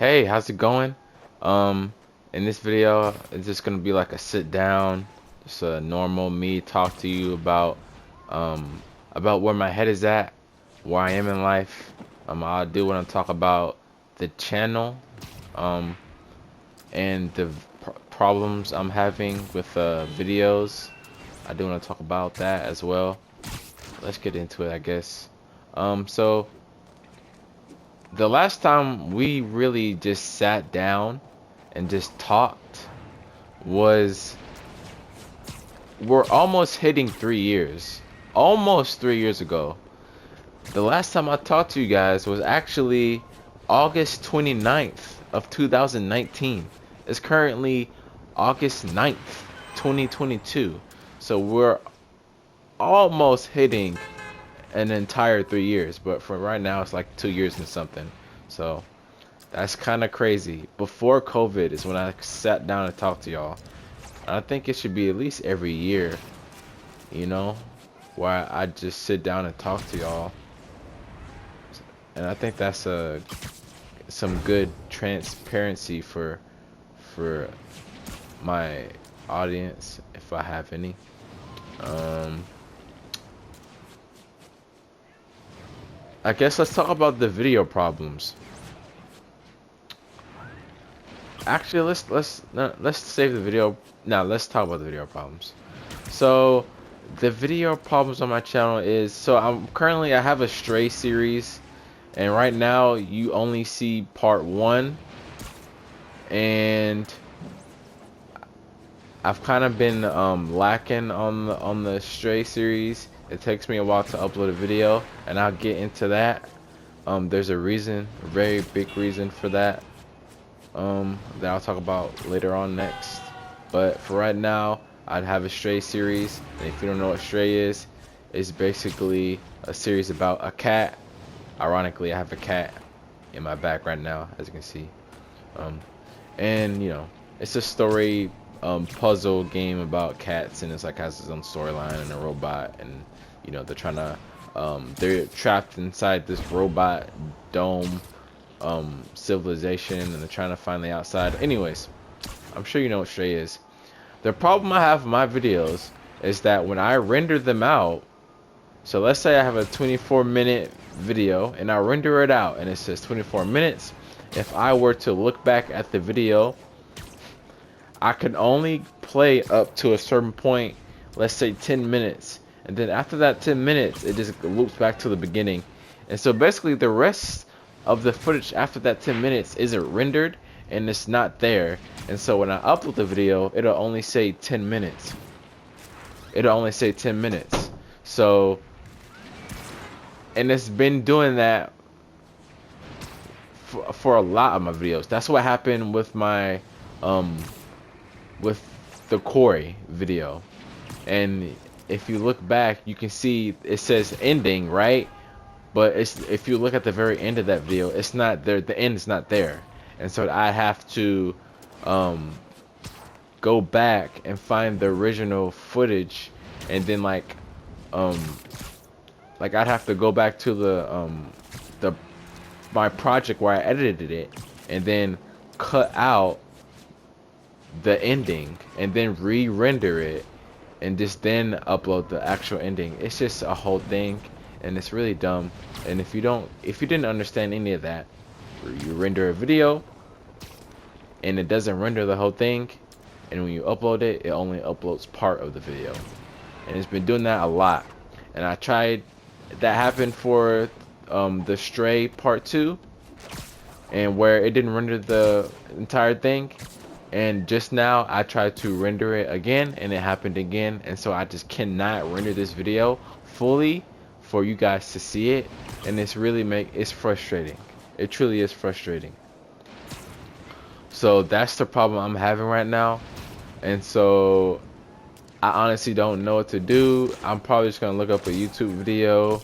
Hey, how's it going? Um, in this video, it's just gonna be like a sit down, just a normal me talk to you um, about where my head is at, where I am in life. I do want to talk about the channel, um, and the problems I'm having with videos. I do want to talk about that as well. Let's get into it, I guess. So the last time we really just sat down and just talked was we're almost hitting 3 years. Almost 3 years ago. The last time I talked to you guys was actually August 29th of 2019. It's currently August 9th, 2022. So we're almost hitting an entire 3 years, but for right now it's like 2 years and something. So that's kind of crazy. Before COVID is when I sat down and talked to y'all. I think it should be at least every year, you know, where I just sit down and talk to y'all. And I think that's some good transparency for my audience, if I have any. Um, I guess let's talk about the video problems. Actually, let's no, let's save the video. Now let's talk about the video problems. So the video problems on my channel is, so I have a Stray series, and right now you only see part one, and I've kind of been lacking on the Stray series. It takes me a while to upload a video, and I'll get into that. There's a reason, a very big reason for that. That I'll talk about later on next. But for right now, I'd have a Stray series. And if you don't know what Stray is, it's basically a series about a cat. Ironically, I have a cat in my back right now, as you can see. And you know, it's a story puzzle game about cats, and it's like has its own storyline and a robot, and you know they're trapped inside this robot dome civilization, and they're trying to find the outside. Anyways, I'm sure you know what Stray is. The problem I have with my videos is that when I render them out, so let's say I have a 24-minute video and I render it out and it says 24 minutes. If I were to look back at the video, I can only play up to a certain point, let's say 10 minutes. And then after that 10 minutes, it just loops back to the beginning. And so basically the rest of the footage after that 10 minutes isn't rendered and it's not there. And so when I upload the video, it'll only say 10 minutes. It'll only say 10 minutes. So, and it's been doing that for a lot of my videos. That's what happened with my with the Corey video. And if you look back, you can see it says ending, right? But it's, if you look at the very end of that video, it's not there. The end is not there, and so I have to go back and find the original footage, and then like I'd have to go back to the my project where I edited it, and then cut out the ending, and then re-render it, and just then upload the actual ending. It's just a whole thing, and it's really dumb. And if you didn't understand any of that, you render a video and it doesn't render the whole thing, and when you upload it, it only uploads part of the video. And it's been doing that a lot. And I tried, that happened for the Stray part 2, and where it didn't render the entire thing. And just now I tried to render it again, and it happened again. And so I just cannot render this video fully for you guys to see it, and it's frustrating. It truly is frustrating. So that's the problem I'm having right now. And so I honestly don't know what to do. I'm probably just gonna look up a YouTube video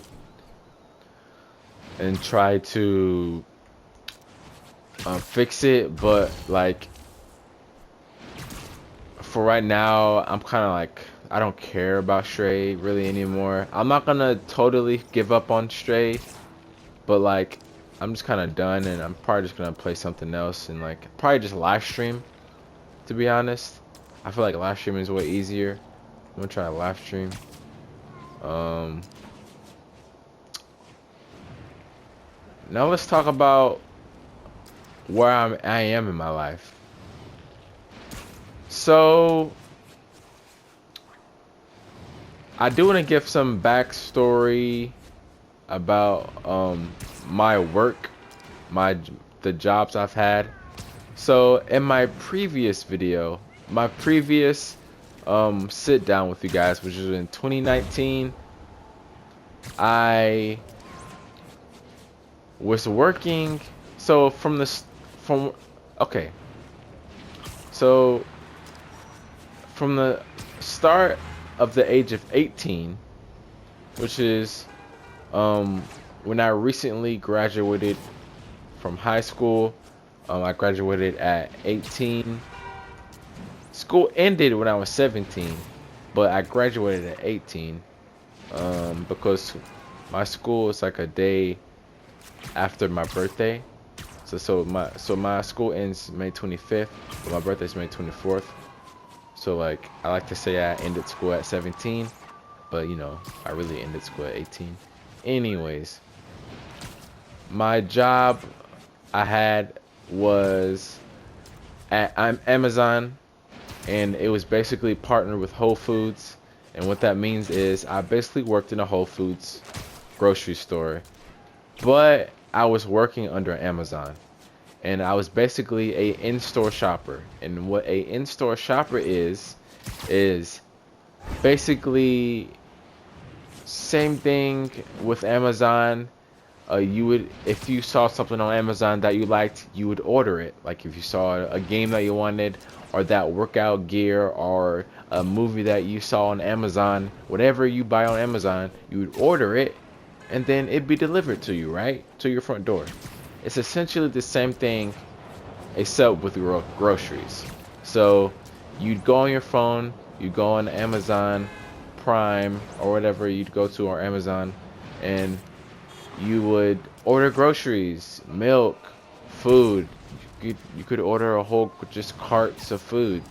and try to fix it. But like, for right now, I'm kind of like, I don't care about Stray really anymore. I'm not gonna totally give up on Stray, but like, I'm just kind of done, and I'm probably just gonna play something else and like probably just live stream. To be honest, I feel like live streaming is way easier. I'm gonna try a live stream. Um, Now let's talk about where I am in my life. So I do want to give some backstory about my work, the jobs I've had. So in my previous video, my previous sit down with you guys, which was in 2019, I was working. So from okay, so from the start of the age of 18, which is when I recently graduated from high school. I graduated at 18. School ended when I was 17, but I graduated at 18 because my school is like a day after my birthday. So my school ends May 25th, but my birthday is May 24th. So like I like to say I ended school at 17, but you know I really ended school at 18. Anyways, my job I had was at Amazon, and it was basically partnered with Whole Foods. And what that means is I basically worked in a Whole Foods grocery store, but I was working under Amazon, and I was basically a in-store shopper. And what a in-store shopper is basically same thing with Amazon. You would, if you saw something on Amazon that you liked, you would order it. Like if you saw a game that you wanted, or that workout gear, or a movie that you saw on Amazon, whatever you buy on Amazon, you would order it, and then it'd be delivered to you, right? To your front door. It's essentially the same thing, except with groceries. So you'd go on your phone, you'd go on Amazon Prime, or whatever you'd go to, or Amazon, and you would order groceries, milk, food. You could order a whole just carts of food,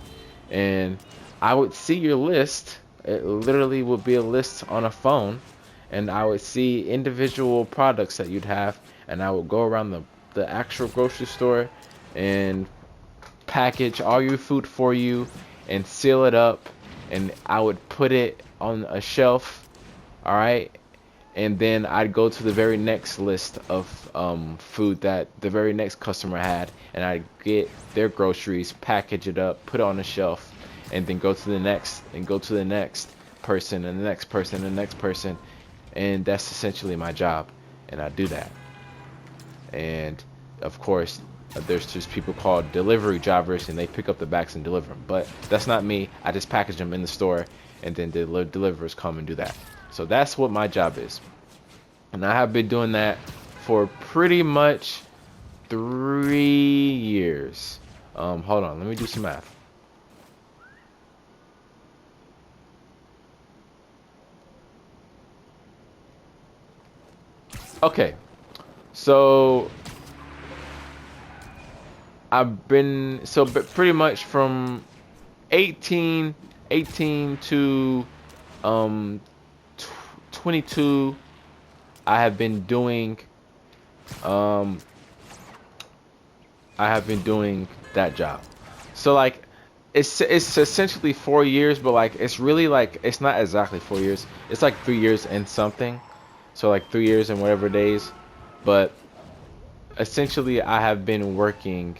and I would see your list. It literally would be a list on a phone, and I would see individual products that you'd have, and I would go around the actual grocery store and package all your food for you and seal it up, and I would put it on a shelf, all right? And then I'd go to the very next list of food that the very next customer had, and I'd get their groceries, package it up, put it on the shelf, and then go to the next, and go to the next person, and the next person, and the next person. And that's essentially my job, and I do that. And of course, there's just people called delivery drivers, and they pick up the bags and deliver them. But that's not me. I just package them in the store, and then the deliverers come and do that. So that's what my job is. And I have been doing that for pretty much 3 years. Hold on, let me do some math. Okay, so pretty much from 18 to 22, I have been doing that job. So like it's essentially 4 years, but like it's really like it's not exactly 4 years. It's like 3 years and something. So like 3 years and whatever days. But essentially I have been working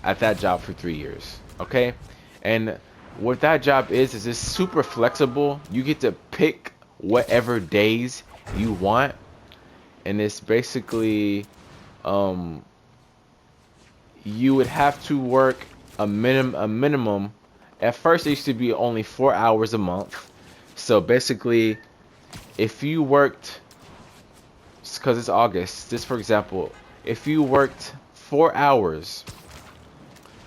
at that job for 3 years. Okay? And what that job is it's super flexible. You get to pick whatever days you want, and it's basically you would have to work a minimum. At first it used to be only 4 hours a month. So basically if you worked, because it's August, just for example, if you worked 4 hours,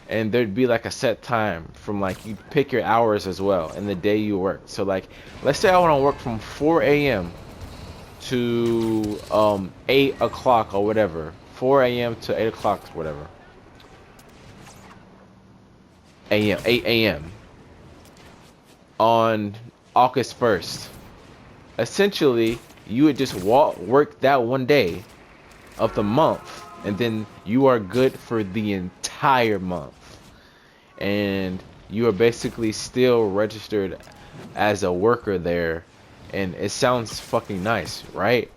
and there'd be like a set time from like you pick your hours as well and the day you work. So like let's say I want to work from 4 a.m. to 8 o'clock or whatever. 4 a.m. to 8 o'clock, whatever. A.m. 8 a.m. on August 1st. Essentially, you would just work that one day of the month, and then you are good for the entire month. And you are basically still registered as a worker there, and it sounds fucking nice, right?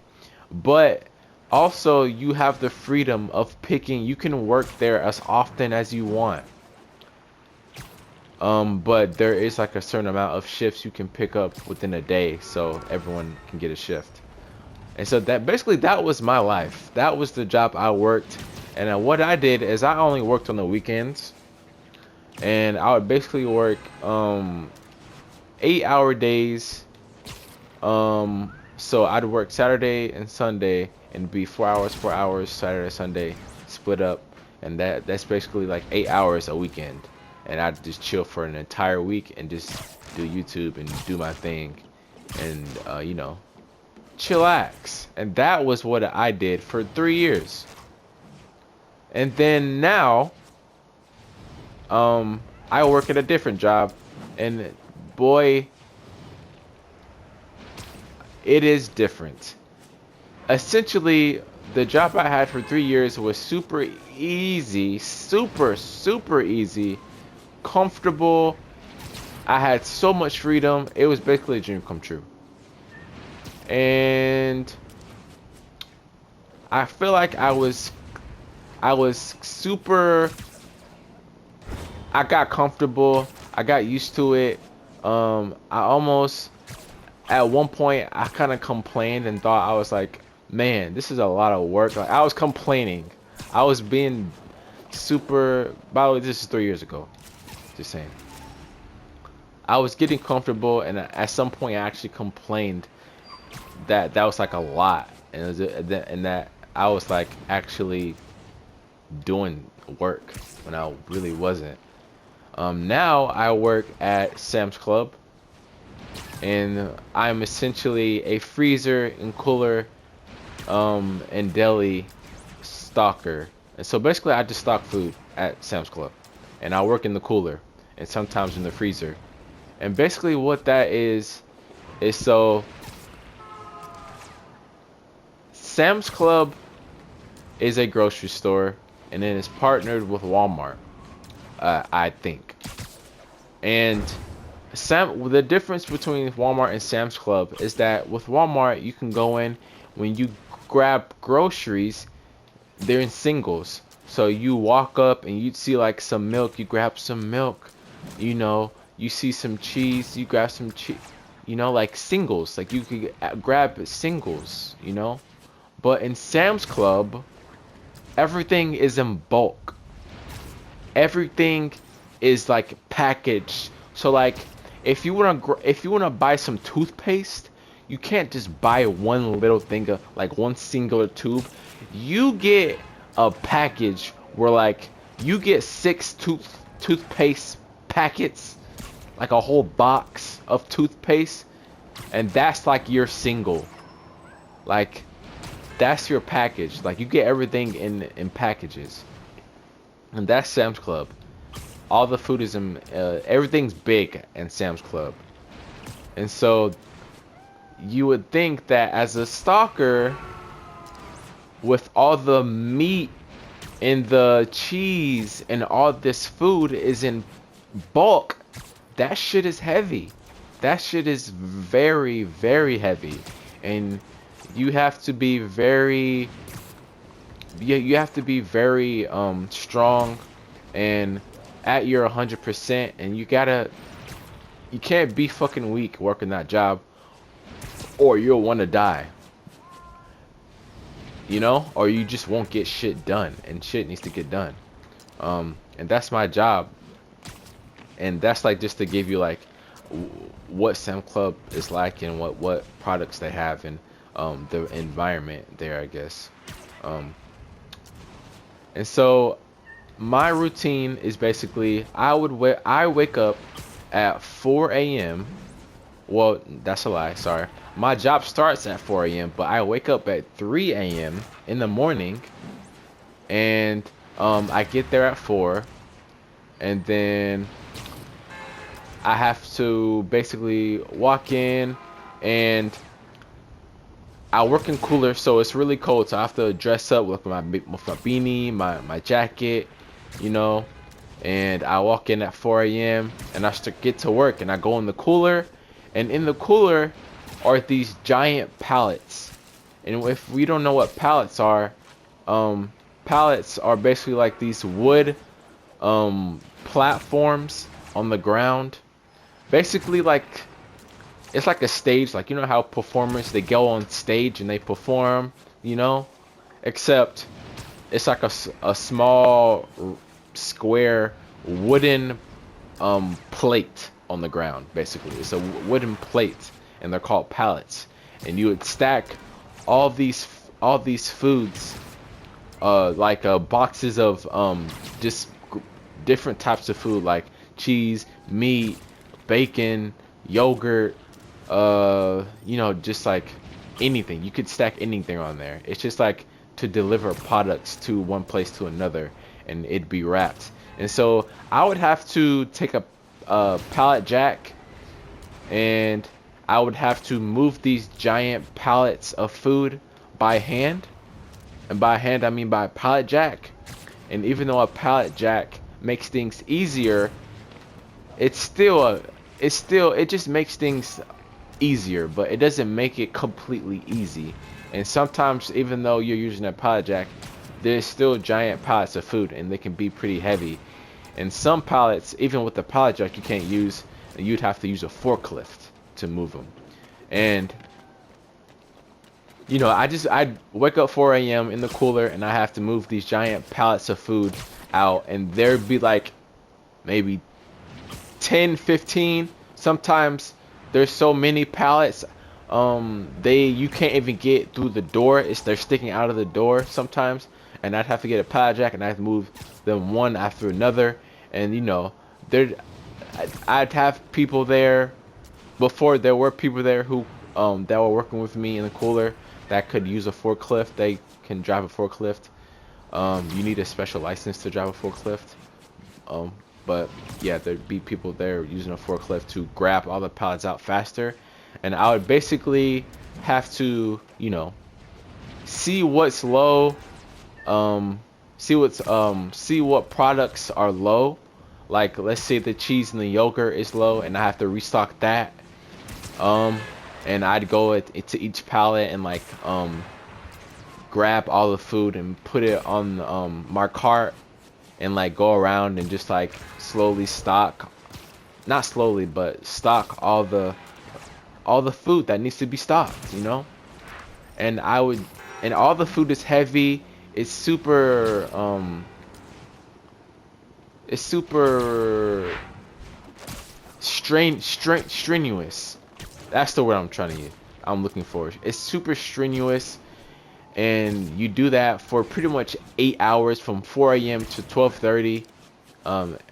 But also you have the freedom of picking. You can work there as often as you want, but there is like a certain amount of shifts you can pick up within a day, so everyone can get a shift. And so that basically, that was my life. That was the job I worked. And what I did is I only worked on the weekends, and I would basically work 8-hour days. So I'd work Saturday and Sunday, and be 4 hours Saturday, Sunday, split up, and that's basically like 8 hours a weekend. And I'd just chill for an entire week and just do YouTube and do my thing, and you know, chillax. And that was what I did for 3 years. And then now I work at a different job, and boy, it is different. Essentially, the job I had for 3 years was super easy, super easy, comfortable. I had so much freedom. It was basically a dream come true. And I feel like I was super, I got comfortable, I got used to it. I almost, at one point, I kind of complained and thought, I was like, man, this is a lot of work. Like, I was complaining. I was being super, by the way, this is 3 years ago, just saying. I was getting comfortable, and at some point I actually complained that was like a lot, and that I was like actually doing work when I really wasn't. Now I work at Sam's Club, and I'm essentially a freezer and cooler and deli stocker. And so basically I just stock food at Sam's Club, and I work in the cooler and sometimes in the freezer. And basically what that is so Sam's Club is a grocery store, and it is partnered with Walmart, I think. And the difference between Walmart and Sam's Club is that with Walmart, you can go in, when you grab groceries, they're in singles. So you walk up and you see like some milk, you grab some milk. You know, you see some cheese, you grab some cheese. You know, like singles. Like you could grab singles, you know. But in Sam's Club, everything is in bulk. Everything is like packaged. So like, if you wanna buy some toothpaste, you can't just buy one little thing of like one singular tube. You get a package where like you get 6 toothpaste packets, like a whole box of toothpaste, and that's like your single. Like, that's your package. Like, you get everything in packages. And that's Sam's Club. All the food is in, everything's big in Sam's Club. And so you would think that as a stalker, with all the meat and the cheese and all this food is in bulk, that shit is heavy. That shit is very, very heavy. And you have to be very, you have to be very strong and at your 100%, and you can't be fucking weak working that job, or you'll want to die, you know, or you just won't get shit done, and shit needs to get done. And that's my job, and that's like just to give you like what Sam Club is like and what products they have and the environment there, I guess. And so my routine is basically I wake up at 4 a.m. Well, that's a lie, sorry. my job starts at 4 a.m., but I wake up at 3 a.m. in the morning, and I get there at 4, and then I have to basically walk in, and I work in cooler, so it's really cold. So I have to dress up with my beanie, my jacket, you know. And I walk in at 4 a.m. and I get to work, and I go in the cooler, and in the cooler are these giant pallets. And if we don't know what pallets are basically like these wood platforms on the ground. Basically, like, it's like a stage, like, you know how performers, they go on stage and they perform, you know, except it's like a small square wooden plate on the ground. Basically, it's a wooden plate, and they're called pallets, and you would stack all these foods, like boxes of just different types of food, like cheese, meat, bacon, yogurt, you know, just like anything. You could stack anything on there. It's just like to deliver products to one place to another, and it'd be wrapped. And so I would have to take a pallet jack, and I would have to move these giant pallets of food by hand. And by hand, I mean by pallet jack. And even though a pallet jack makes things easier, it just makes things easier, but it doesn't make it completely easy. And sometimes, even though you're using a pallet jack, there's still giant pallets of food, and they can be pretty heavy. And some pallets, even with the pallet jack, you can't use, and you'd have to use a forklift to move them. And you know, I'd wake up 4 a.m. in the cooler, and I have to move these giant pallets of food out, and there'd be like maybe 10, 15. Sometimes there's so many pallets, you can't even get through the door. They're sticking out of the door sometimes, and I'd have to get a pallet jack, and I have to move them one after another. And you know, I'd have people there. Before, there were people there who that were working with me in the cooler that could use a forklift. They can drive a forklift. You need a special license to drive a forklift. But yeah, there'd be people there using a forklift to grab all the pallets out faster. And I would basically have to, you know, see what's low, see what products are low. Like, let's say the cheese and the yogurt is low, and I have to restock that. And I'd go to each pallet and like grab all the food and put it on my cart, and like go around and just like slowly stock, not slowly, but stock all the food that needs to be stocked, you know. And all the food is heavy. It's super strenuous. That's the word I'm looking for. It's super strenuous, and you do that for pretty much 8 hours, from 4 a.m. to 12:30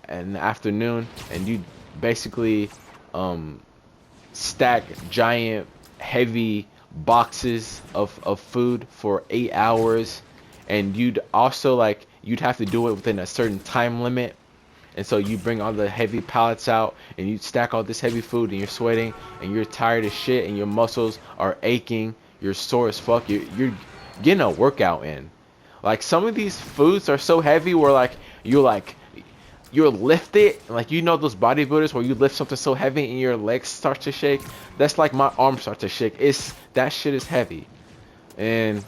in the afternoon, and you basically stack giant heavy boxes of food for 8 hours. And you'd have to do it within a certain time limit. And so you bring all the heavy pallets out, and you stack all this heavy food, and you're sweating, and you're tired as shit, and your muscles are aching, you're sore as fuck, you're getting a workout in. Like, some of these foods are so heavy where you'll lift it, like, you know those bodybuilders where you lift something so heavy and your legs start to shake? That's like my arms start to shake. That shit is heavy. And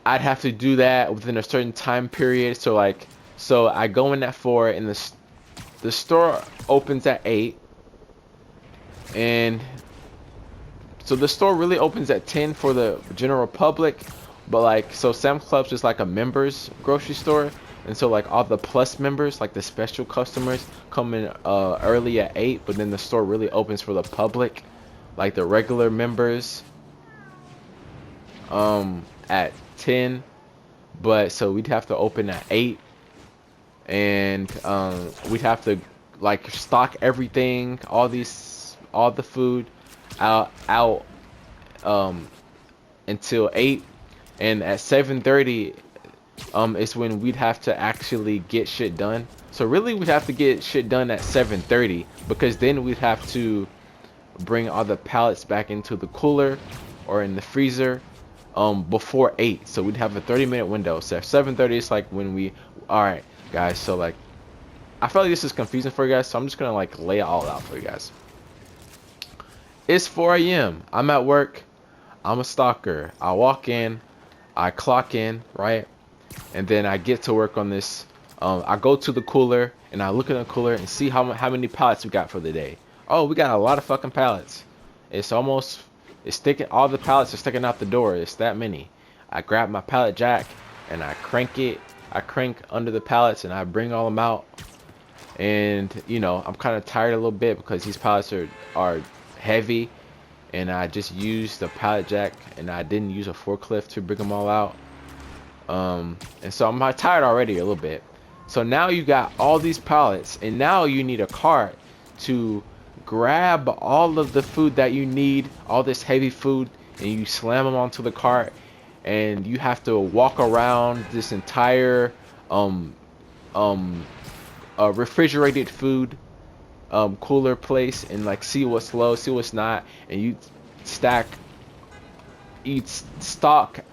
I'd have to do that within a certain time period. So I go in at 4, and the store opens at 8, and so the store really opens at 10 for the general public. But so Sam's Club's just like a members grocery store, and so like all the plus members, like the special customers, come in early at 8, but then the store really opens for the public, like the regular members, at 10. But so we'd have to open at 8, and we'd have to like stock everything, all these all the food out until 8, and at 7:30 is when we'd have to actually get shit done. So really we'd have to get shit done at 7:30, because then we'd have to bring all the pallets back into the cooler or in the freezer before 8. So we'd have a 30-minute window. So at 7:30 is like when we, all right guys, so like I feel like this is confusing for you guys, so I'm just gonna like lay it all out for you guys. It's 4 a.m. I'm at work. I'm a stalker. I walk in, I clock in, right? And then I get to work on this. I go to the cooler and I look in the cooler and see how many pallets we got for the day. Oh, we got a lot of fucking pallets. It's sticking, all the pallets are sticking out the door. It's that many. I grab my pallet jack and I crank it. I crank under the pallets and I bring all them out. And you know, I'm kind of tired a little bit because these pallets are heavy, and I just used the pallet jack and I didn't use a forklift to bring them all out. And so I'm tired already a little bit. So now you got all these pallets, and now you need a cart to grab all of the food that you need, all this heavy food, and you slam them onto the cart, and you have to walk around this entire refrigerated food cooler place and like see what's low, see what's not, and you stock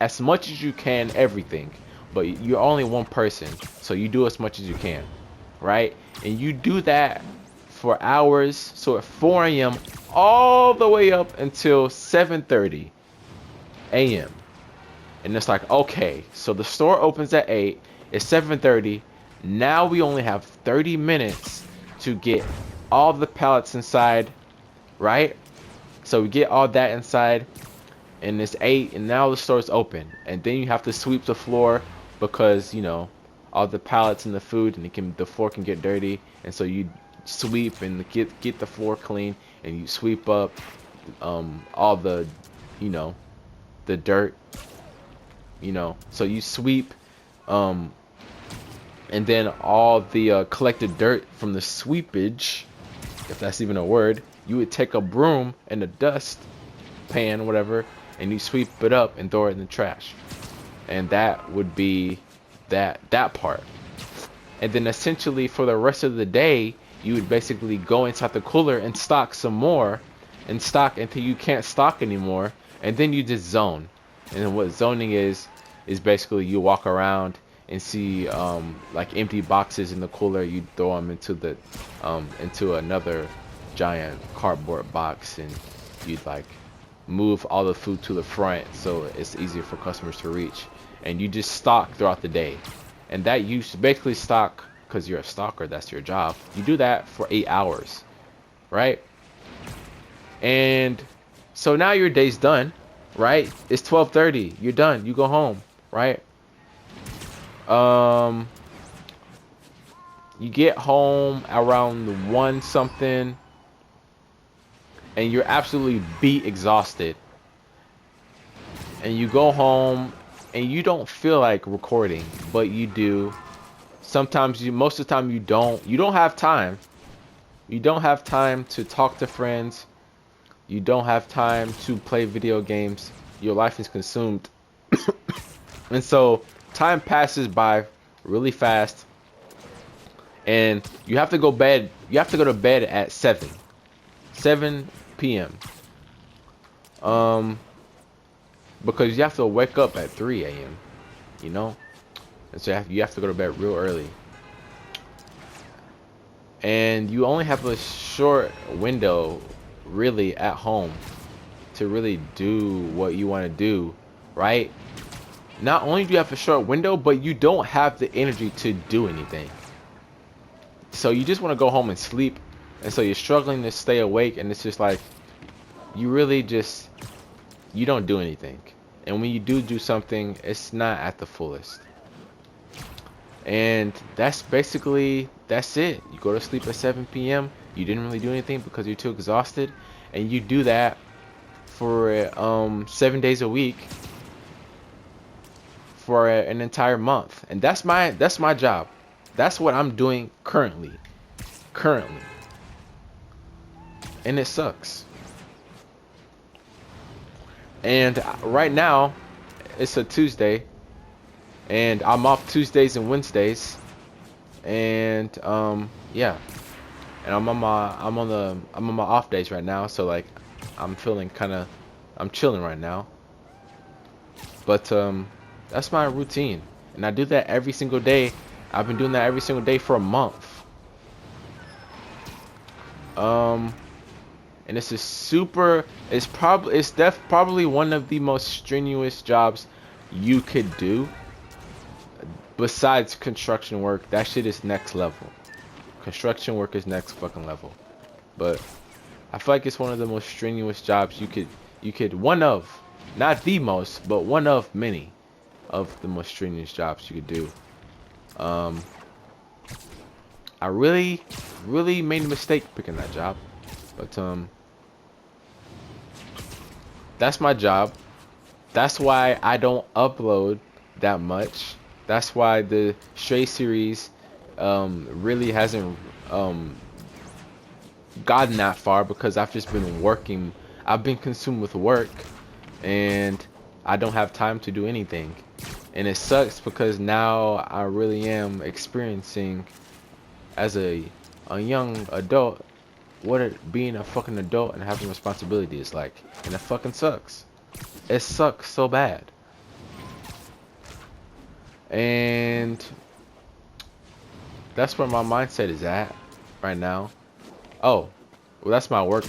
as much as you can everything, but you're only one person, so you do as much as you can, right? And you do that for hours. So at 4 a.m. all the way up until 7:30 a.m. and it's like, okay, so the store opens at 8, it's 7:30, now we only have 30 minutes to get all the pallets inside, right? So we get all that inside, and it's 8, and now the store's open, and then you have to sweep the floor because, you know, all the pallets and the food, and the floor can get dirty, and so you sweep and get the floor clean, and you sweep up all the, you know, the dirt, you know, so you sweep and then all the collected dirt from the sweepage, if that's even a word, you would take a broom and a dust pan, whatever, and you sweep it up and throw it in the trash. And that would be that part. And then essentially for the rest of the day, you would basically go inside the cooler and stock some more, and stock until you can't stock anymore, and then you just zone. And then what zoning is basically you walk around and see like empty boxes in the cooler, you throw them into another giant cardboard box, and you'd like move all the food to the front so it's easier for customers to reach, and you just stock throughout the day. And that you basically stock, because you're a stalker, that's your job. You do that for 8 hours, right? And so now your day's done, right? It's 12:30, you're done, you go home, right? You get home around 1 something, and you're absolutely beat, exhausted, and you go home and you don't feel like recording, but you do. Sometimes most of the time you don't have time. You don't have time to talk to friends. You don't have time to play video games. Your life is consumed. And so time passes by really fast, and you have to go bed. You have to go to bed at 7 p.m. Because you have to wake up at 3 a.m. you know, and so you have to go to bed real early, and you only have a short window really at home to really do what you want to do, right? Not only do you have a short window, but you don't have the energy to do anything. So you just want to go home and sleep, and so you're struggling to stay awake, and it's just like you don't do anything. And when you do something, it's not at the fullest. And that's it. You go to sleep at 7 p.m. You didn't really do anything because you're too exhausted, and you do that for 7 days a week for an entire month. And that's my job. That's what I'm doing currently. and it sucks. And right now, it's a Tuesday, and I'm off Tuesdays and Wednesdays, and yeah, and I'm on my off days right now, so like I'm feeling I'm chilling right now. But that's my routine, and I do that every single day. I've been doing that every single day for a month. And this is super. Probably one of the most strenuous jobs you could do. Besides construction work, that shit is next level. Construction work is next fucking level. But I feel like it's one of the most strenuous jobs you could one of, not the most, but one of many of the most strenuous jobs you could do. I really made a mistake picking that job, but that's my job. That's why I don't upload that much. That's why the Stray series really hasn't gotten that far, because I've just been working. I've been consumed with work, and I don't have time to do anything. And it sucks because now I really am experiencing, as a young adult, what being a fucking adult and having responsibility is like. And it fucking sucks. It sucks so bad. And that's where my mindset is at right now. Oh, well, that's my work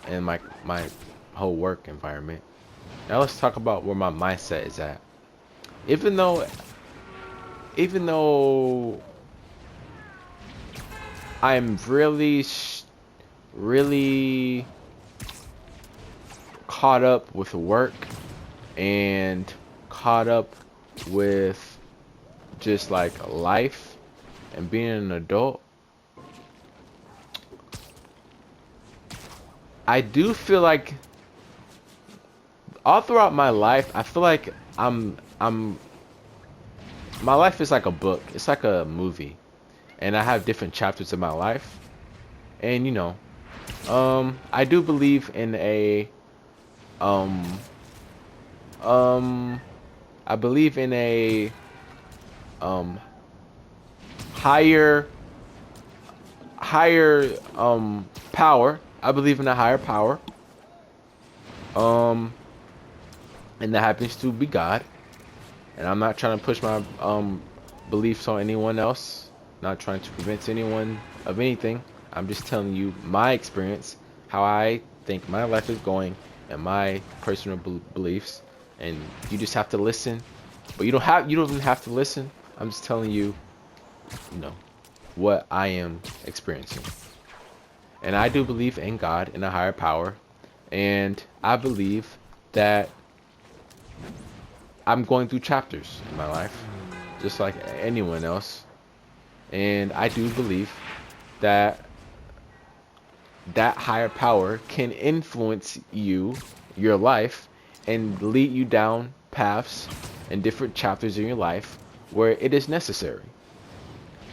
and my whole work environment. Now let's talk about where my mindset is at. Even though I'm really caught up with work and caught up with just like life and being an adult, I do feel like all throughout my life, I feel like my life is like a book. It's like a movie, and I have different chapters of my life. And you know, I do believe in a I believe in a higher power. I believe in a higher power. And that happens to be God. And I'm not trying to push my beliefs on anyone else. Not trying to convince anyone of anything. I'm just telling you my experience, how I think my life is going, and my personal beliefs. And you just have to listen. But you don't even have to listen. I'm just telling you, you know, what I am experiencing. And I do believe in God, in a higher power. And I believe that I'm going through chapters in my life, just like anyone else. And I do believe that that higher power can influence your life, and lead you down paths and different chapters in your life where it is necessary.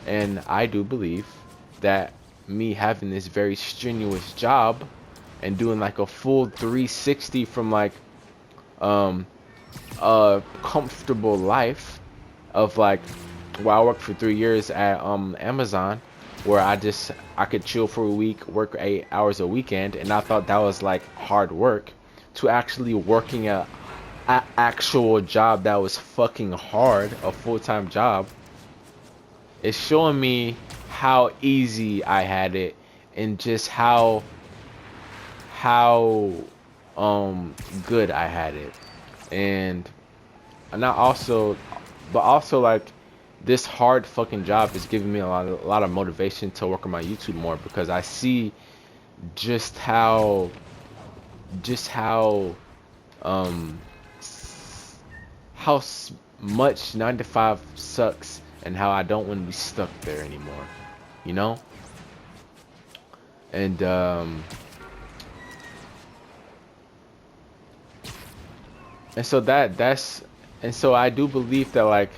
And I do believe that me having this very strenuous job and doing like a full 360 from like a comfortable life of like, well, I worked for 3 years at Amazon, where I could chill for a week, work 8 hours a weekend, and I thought that was like hard work, to actually working a actual job that was fucking hard, a full-time job. It's showing me how easy I had it, and just how good I had it. And not also, but also like, this hard fucking job is giving me a lot of motivation to work on my YouTube more, because I see just how much 9 to 5 sucks, and how I don't want to be stuck there anymore, you know? And so I do believe that like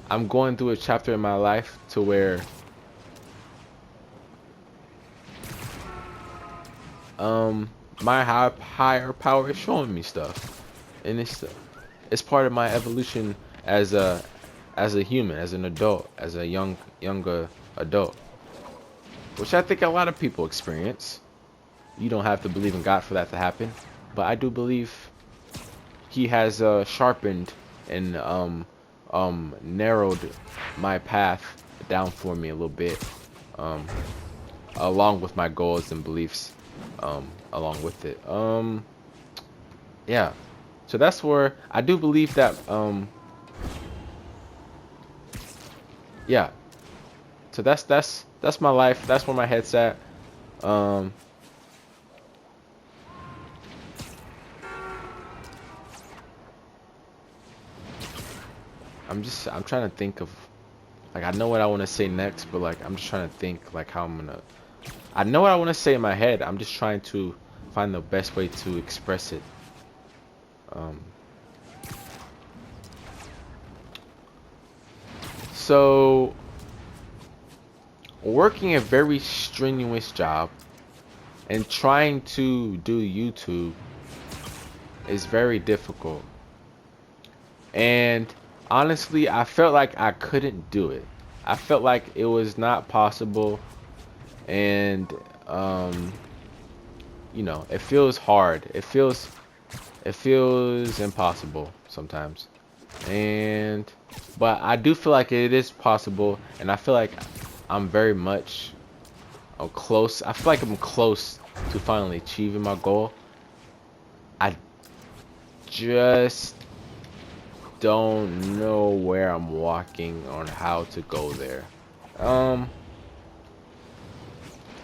I'm going through a chapter in my life to where my higher power is showing me stuff, and it's part of my evolution as a human, as an adult, as a younger adult, which I think a lot of people experience. You don't have to believe in God for that to happen, but I do believe He has sharpened and narrowed my path down for me a little bit, um, along with my goals and beliefs, along with it. Yeah. So that's where I do believe that. Yeah. So that's my life. That's where my head's at. Um, I'm trying to think of, like, I know what I want to say next, but like I'm just trying to think like how I'm gonna. I know what I want to say in my head. I'm just trying to find the best way to express it. Um, so working a very strenuous job and trying to do YouTube is very difficult. And honestly, I felt like I couldn't do it. I felt like it was not possible, and um, it feels hard. It feels impossible sometimes. And but I do feel like it is possible, and I feel like I'm very much close. I feel like I'm close to finally achieving my goal. I just don't know where I'm walking on how to go there. Um,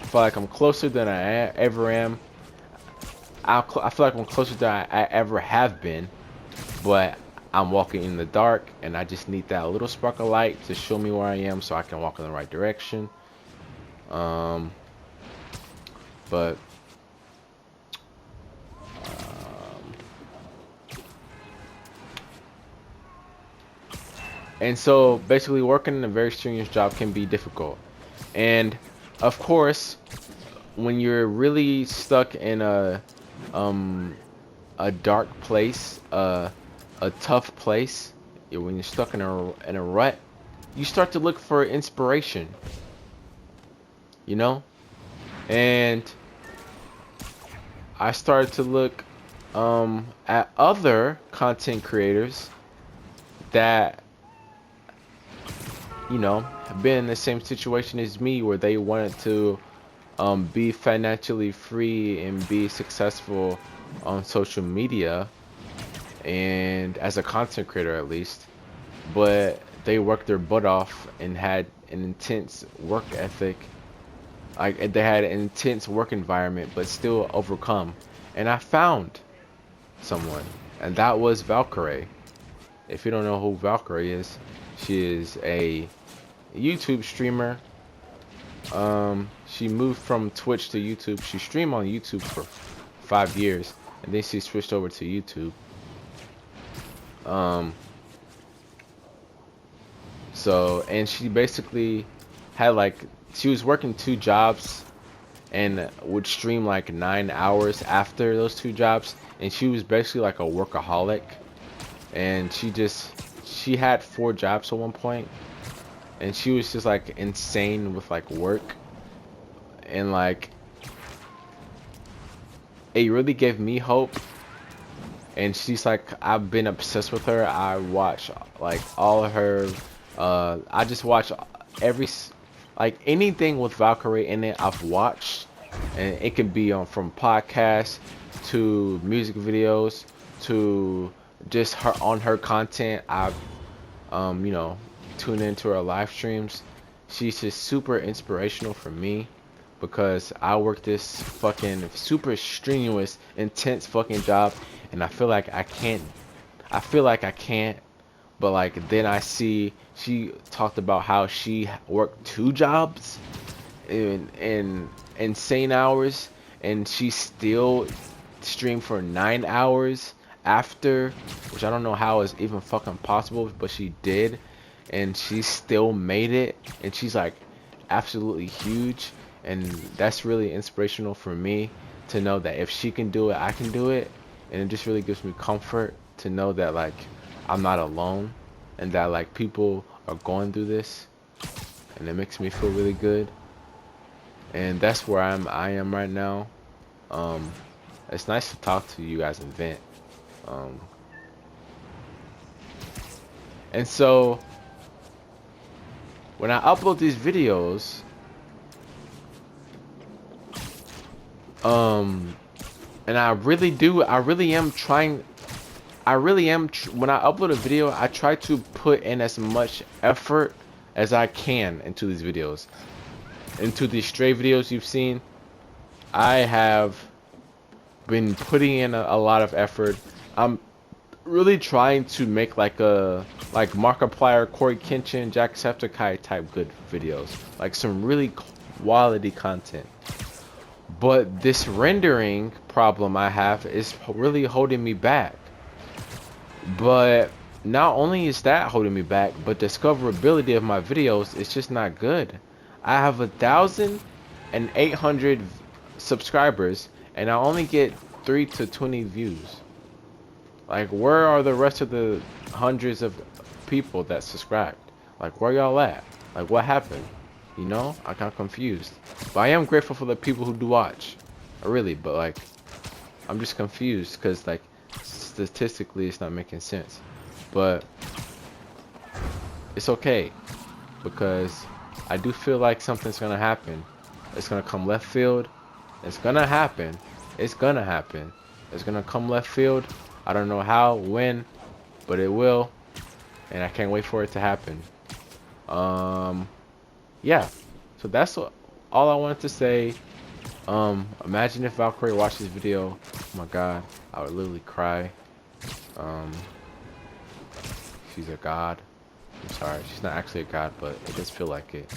I feel like I'm closer than ever am. I feel like I'm closer than I ever have been, but I'm walking in the dark, and I just need that little spark of light to show me where I am, so I can walk in the right direction. Um, but um, and so basically, working in a very strenuous job can be difficult, and of course, when you're really stuck in um a dark place, a tough place, when you're stuck in a rut, you start to look for inspiration, you know? And I started to look at other content creators that have been in the same situation as me, where they wanted to be financially free and be successful on social media, and as a content creator at least, but they worked their butt off and had an intense work ethic, like they had an intense work environment, but still overcome. And I found someone, and that was Valkyrae. If you don't know who Valkyrae is, she is a YouTube streamer. She moved from Twitch to YouTube. She streamed on YouTube for 5 years, and then she switched over to YouTube. And she basically had she was working 2 jobs and would stream like 9 hours after those 2 jobs, and she was basically like a workaholic, and she had 4 jobs at one point, and she was just like insane with like work, and like it really gave me hope. And she's like, I've been obsessed with her. I watch like all of her I just watch like anything with Valkyrae in it, I've watched. And it could be from podcasts to music videos to just her content. I've tune into her live streams. She's just super inspirational for me, because I work this fucking super strenuous, intense fucking job, and I feel like I can't. But like then I see she talked about how she worked 2 jobs in insane hours, and she still streamed for 9 hours after, which I don't know how is even fucking possible, but she did, and she still made it, and she's like absolutely huge. And that's really inspirational for me to know that if she can do it, I can do it. And it just really gives me comfort to know that like I'm not alone, and that like people are going through this, and it makes me feel really good. And that's where I am right now. It's nice to talk to you guys and vent. Um, and so when I upload these videos, and I really am trying, when I upload a video, I try to put in as much effort as I can into these videos. Into these stray videos you've seen, I have been putting in a lot of effort. I'm really trying to make like Markiplier, Corey Kenshin, Jacksepticeye type good videos, like some really quality content. But this rendering problem I have is really holding me back. But not only is that holding me back, but discoverability of my videos is just not good. I have 1,800 subscribers and I only get 3 to 20 views. Like, where are the rest of the hundreds of people that subscribed? Like, where y'all at? Like, what happened? You know, I got confused. But I am grateful for the people who do watch. Really, but like, I'm just confused because like statistically it's not making sense. But it's okay, because I do feel like something's gonna happen. It's gonna come left field. It's gonna happen. It's gonna happen. It's gonna come left field. I don't know how, when, but it will, and I can't wait for it to happen. Yeah. So that's all I wanted to say. Imagine if Valkyrae watched this video. Oh my god, I would literally cry. She's a god. I'm sorry, she's not actually a god, but it does feel like it.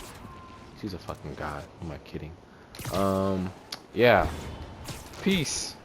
She's a fucking god. Who am I kidding? Yeah. Peace.